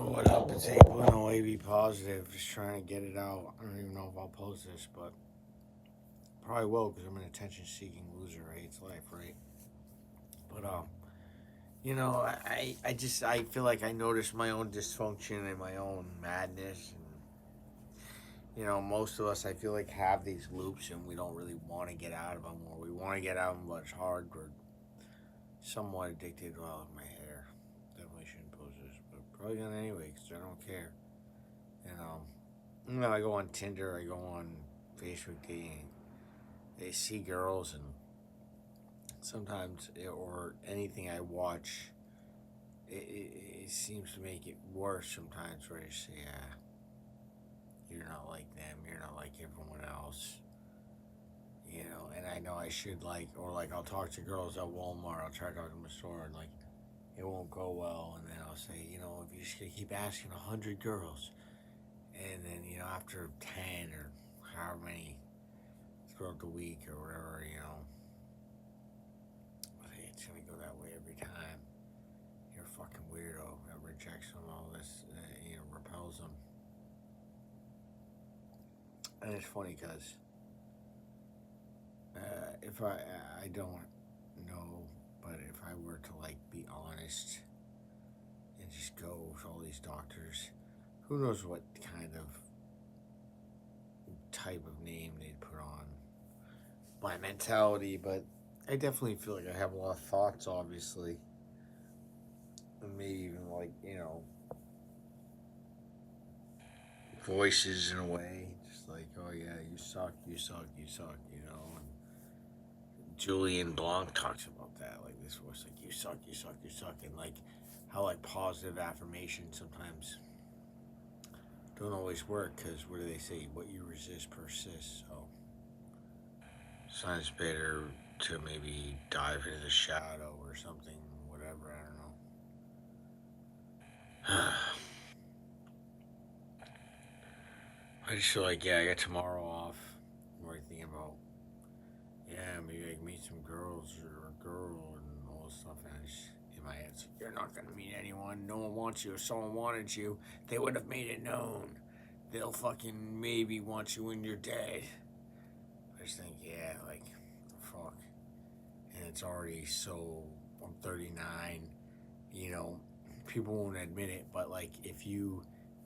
What up? It's April AB Positive. Just trying to get it out. I don't even know if I'll post this, but probably will because I'm an attention-seeking loser who hates life, right? But I feel like I notice my own dysfunction and my own madness, and most of us I feel like have these loops and we don't really want to get out of them, or we want to get out of them, but it's hard. We're somewhat addicted. Well, my hair. Definitely shouldn't post this, but probably gonna anyway because I don't care. And I go on Tinder, I go on Facebook dating. They see girls, and sometimes, or anything I watch, it seems to make it worse sometimes. Where you say, "Yeah, you're not like them. You're not like everyone else." And I know I should or I'll talk to girls at Walmart. I'll try to talk to them in the store, and it won't go well. And then I'll say, if you just keep asking 100 girls, and then after 10 or however many throughout the week or whatever, it's gonna go that way every time. You're a fucking weirdo that rejects them, all this, repels them. And it's funny because if I don't know, but if I were to be honest and just go with all these doctors, who knows what kind of type of name they'd put on my mentality, but I definitely feel like I have a lot of thoughts, obviously, and maybe even voices in a way, just oh yeah, you suck, you suck, you suck, And Julian Blanc talks about that, this voice, you suck, you suck, you suck, and how positive affirmation sometimes don't always work, because what do they say? What you resist persists. So sometimes better to maybe dive into the shadow or something, whatever. I don't know. I just feel like, I got tomorrow off. I'm already thinking about, maybe I can meet some girls or a girl and all this stuff. And I just, in my head, it's like, you're not going to meet anyone. No one wants you. If someone wanted you, they would have made it known. They'll fucking maybe want you when you're dead. I just think, fuck. And it's already I'm 39, people won't admit it, but if you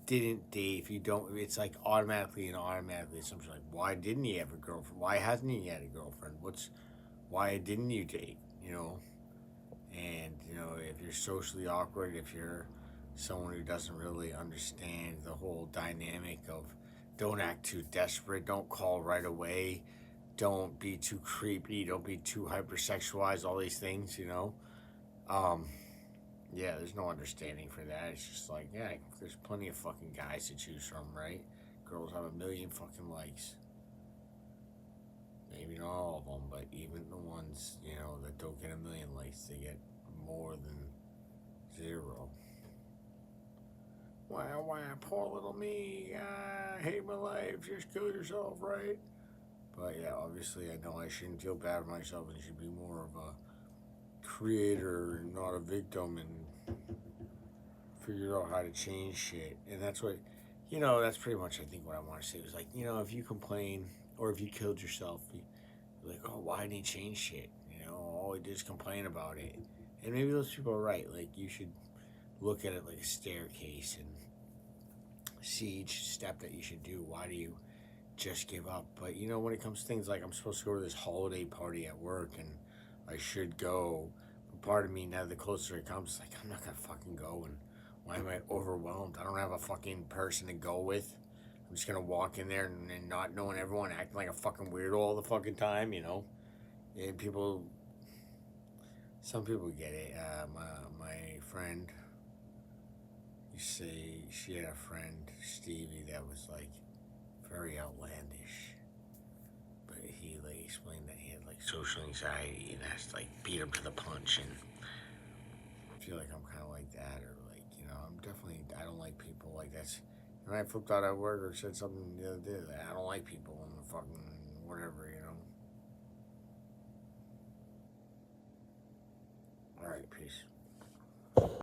didn't date, if you don't, it's automatically assumption, why didn't he have a girlfriend? Why hasn't he had a girlfriend? Why didn't you date? And, if you're socially awkward, if you're someone who doesn't really understand the whole dynamic of don't act too desperate, don't call right away, don't be too creepy, don't be too hypersexualized, all these things, there's no understanding for that. It's just there's plenty of fucking guys to choose from, right? Girls have a million fucking likes. Maybe not all of them, but even the ones, that don't get a million likes, they get more than 0. Why, poor little me, I hate my life, just kill yourself, right? But obviously I know I shouldn't feel bad for myself and should be more of a creator and not a victim, and figure out how to change shit. And that's what, that's pretty much I think what I want to say is if you complain or if you killed yourself, you're like, oh, why didn't he change shit? All he did is complain about it. And maybe those people are right. You should look at it like a staircase and see each step that you should do. Why do you just give up? But when it comes to things I'm supposed to go to this holiday party at work and I should go, but part of me now, the closer it comes, I'm not gonna fucking go. And why am I overwhelmed? I don't have a fucking person to go with. I'm just gonna walk in there and not knowing everyone, acting like a fucking weirdo all the fucking time, And some people get it. My friend, you say she had a friend, Stevie, that was very outlandish. But he explained that he had social anxiety and has to beat him to the punch, and I feel like I'm kind of like that, or I'm definitely, I don't like people that's. And I flipped out at work or said something the other day that I don't like people and fucking whatever, All right, peace.